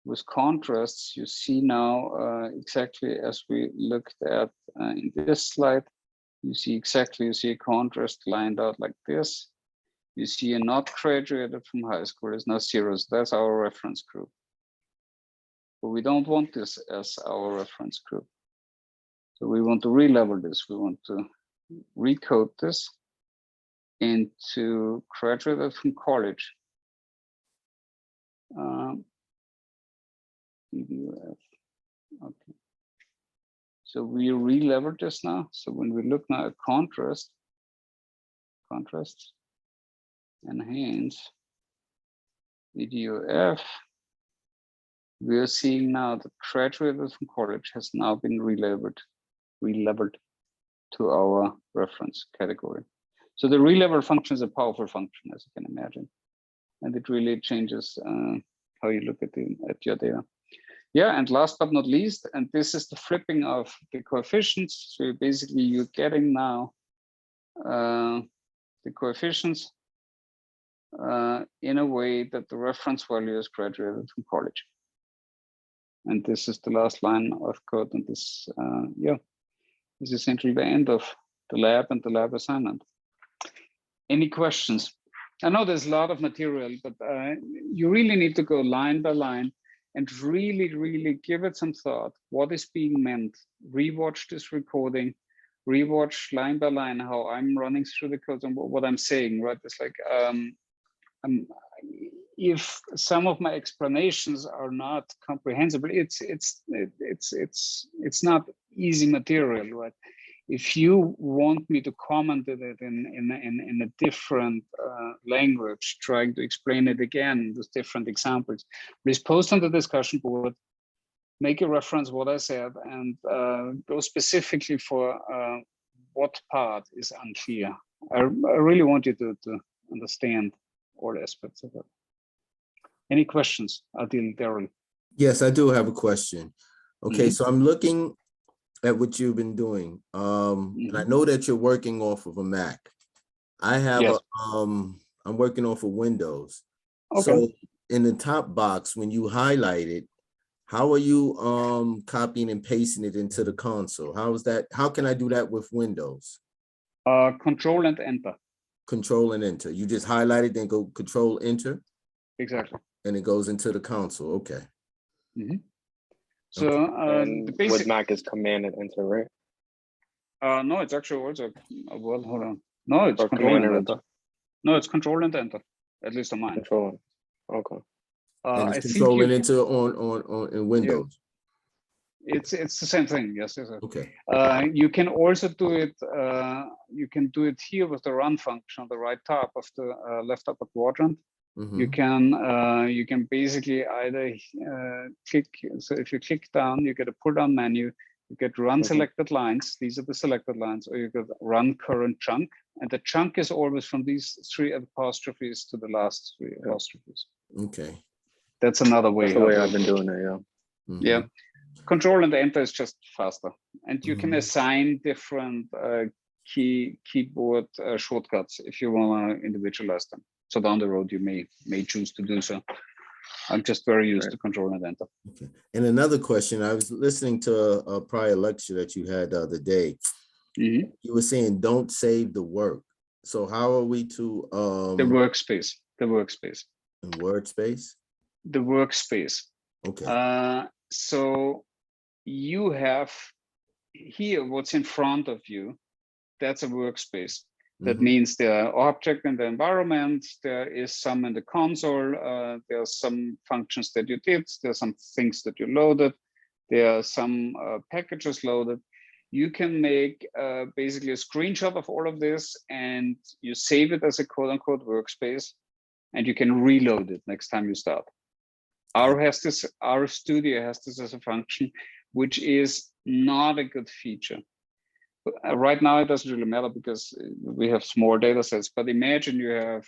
With contrasts, you see now exactly as we looked at in this slide, you see a contrast lined out like this. You see a not graduated from high school is now 0. So that's our reference group. But we don't want this as our reference group. So we want to re-level this. We want to recode this into graduated from college. Okay. So we re-leveled this now. So when we look now at contrast, enhance, EDUF, we are seeing now that graduated from college has now been re-leveled to our reference category. So the re-level function is a powerful function, as you can imagine, and it really changes how you look at your data. Yeah, and last but not least, and this is the flipping of the coefficients. So basically, you're getting now the coefficients in a way that the reference value is graduated from college. And this is the last line of code, and this, this is essentially the end of the lab and the lab assignment. Any questions? I know there's a lot of material, but you really need to go line by line and really give it some thought. What is being meant? Rewatch this recording, rewatch line by line how I'm running through the code and what I'm saying, right? It's like, if some of my explanations are not comprehensible, it's not easy material, right? If you want me to comment it in a different language, trying to explain it again with different examples, please post on the discussion board, make a reference what I said, and go specifically for what part is unclear. I really want you to understand all aspects of it. Any questions, Adil, Daryl? Yes, I do have a question. Okay, so I'm looking at what you've been doing. And I know that you're working off of a Mac. I have I'm working off of Windows. Okay. So in the top box, when you highlight it, how are you copying and pasting it into the console? How is that? How can I do that with Windows? Control and enter. Control and enter. You just highlight it, then go control enter. Exactly. And it goes into the console. Okay. So and with Mac is command and enter, right? No, it's actually also, well, hold on. No, it's control and enter. No, it's control and enter, at least on mine. Control. Okay. And it's control and enter on in Windows. Yeah. It's the same thing. Yes. Okay. You can also do it. You can do it here with the run function on the right top of the left upper quadrant. You can basically either click. So if you click down, you get a pull down menu. You get run selected lines. These are the selected lines, or you get run current chunk, and the chunk is always from these 3 apostrophes to the last 3 apostrophes. Okay. That's another way. That's the way I've been doing it. Yeah. Yeah. Control and enter is just faster, and you can assign different keyboard shortcuts if you want to individualize them. So down the road, you may choose to do so. I'm just very used to control and enter. Okay. And another question, I was listening to a prior lecture that you had the other day. You were saying don't save the work. So how are we to the workspace? The workspace. In workspace? The workspace. Okay. So you have here what's in front of you. That's a workspace. That means there are objects in the environment, there is some in the console, there are some functions that you did, there are some things that you loaded, there are some packages loaded. You can make basically a screenshot of all of this and you save it as a quote unquote workspace, and you can reload it next time you start. Our studio has this as a function, which is not a good feature. Right now, it doesn't really matter because we have small data sets, but imagine you have,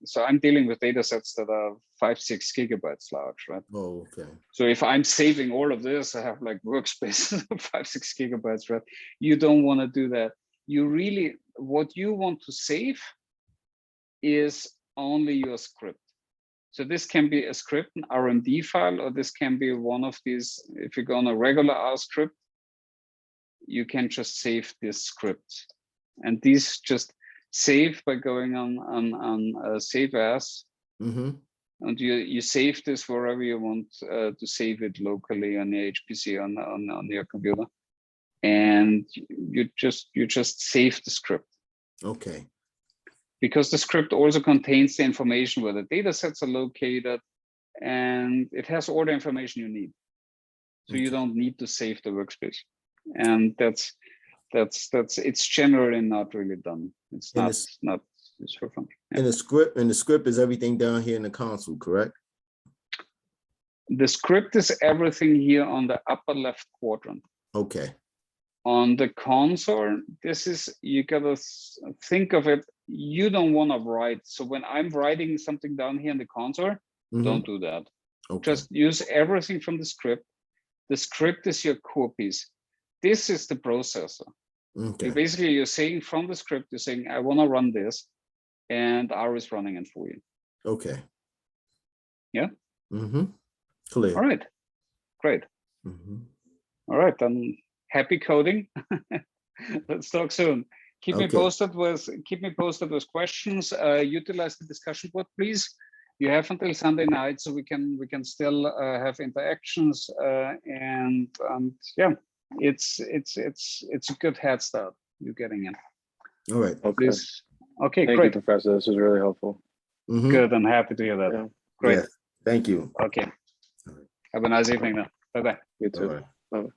so I'm dealing with data sets that are 5-6 gigabytes large, right? Oh, okay. So if I'm saving all of this, I have like workspace of 5-6 gigabytes, right? You don't want to do that. You really, what you want to save is only your script. So this can be a script, an RMD file, or this can be one of these, if you go on a regular R script, you can just save this script. And these just save by going on save as, and you save this wherever you want to save it locally on the HPC on your computer, and you just save the script. Okay. Because the script also contains the information where the data sets are located, and it has all the information you need. So you don't need to save the workspace. And that's it's generally not really done. It's not useful function. Yeah. In the script is everything down here in the console, correct? The script is everything here on the upper left quadrant. Okay. On the console, this is, you gotta think of it, you don't want to write. So when I'm writing something down here in the console, don't do that. Okay. Just use everything from the script. The script is your core piece. This is the processor. Okay. Basically, you're saying from the script, you're saying, I want to run this, and R is running it for you. Okay. Yeah. Clear. All right. Great. All right. Then happy coding. Let's talk soon. Keep me posted with questions. Utilize the discussion board, please. You have until Sunday night, so we can still have interactions, and yeah, it's a good head start you're getting in. All right. Okay. Please. Okay, Thank great. you, Professor. This was really helpful. Good. I'm happy to hear that. Yeah. Great. Yeah. Thank you. Okay. Have a nice evening now. Bye-bye. You too. Bye-bye. Bye-bye.